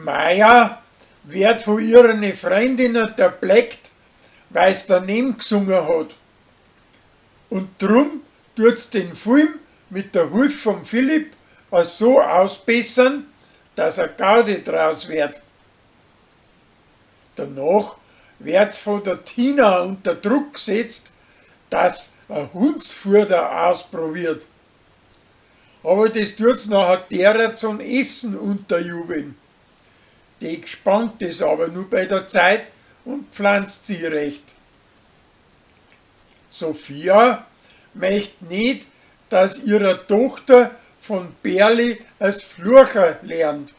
Maja wird von ihren Freundinnen erbleckt, weil's daneben gesungen hat. Und drum tut's den Film mit der Hilfe von Philipp so ausbessern, dass Gaudi draus wird. Danach wird's von der Tina unter Druck gesetzt, dass ein Hundsfutter ausprobiert. Aber das tut's nachher derer zum Essen unterjubeln. Die gespannt ist aber nur bei der Zeit und pflanzt sie recht. Sophia möchte nicht, dass ihre Tochter von Berli als Flucher lernt.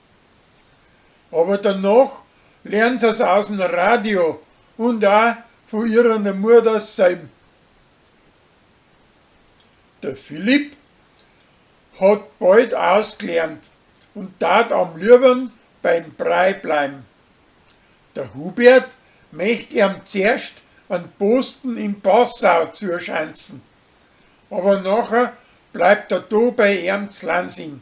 Aber danach lernt sie es aus dem Radio und auch von ihrer Mutter selbst. Der Philipp hat bald ausgelernt und tat am liebsten beim Brei bleiben. Der Hubert möchte ihm zuerst einen Posten in Passau zuschanzen, aber nachher bleibt er da bei ihm zu Lansing.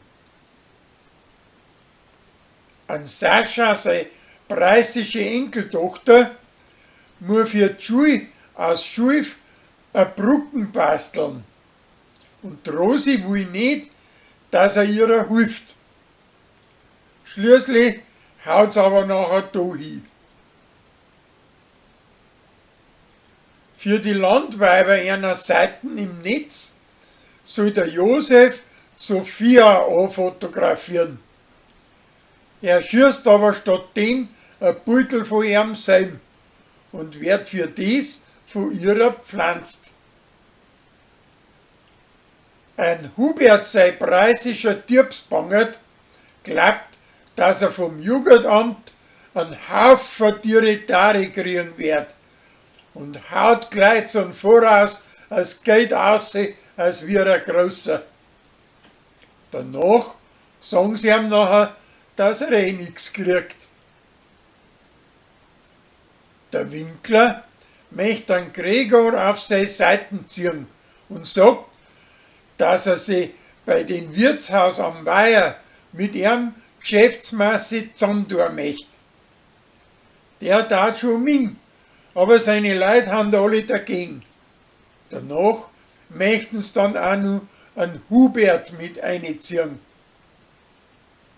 An Sascha, seine preußische Enkeltochter, muss für die Schule aus Schulf eine Brücken basteln. Und Rosi will nicht, dass er ihr hilft. Schließlich haut's aber nachher da hin. Für die Landweiber einer Seiten im Netz soll der Josef Sophia anfotografieren. Er schießt aber stattdem ein Beutel von ihm selbst und wird für dies von ihr pflanzt. Ein Hubert, sein preußischer Diebsbangert, glaubt, dass er vom Jugendamt einen Haufen Diretare kriegen wird und haut gleich zum Voraus das Geld aus, als wäre er größer. Danach sagen sie ihm nachher, dass er nichts kriegt. Der Winkler möchte den Gregor auf seine Seiten ziehen und sagt, dass er sich bei dem Wirtshaus am Weiher mit ihm geschäftsmäßig zusammentun möchte. Der tat schon min, aber seine Leute haben alle dagegen. Danach möchten sie dann auch noch einen Hubert mit einziehen.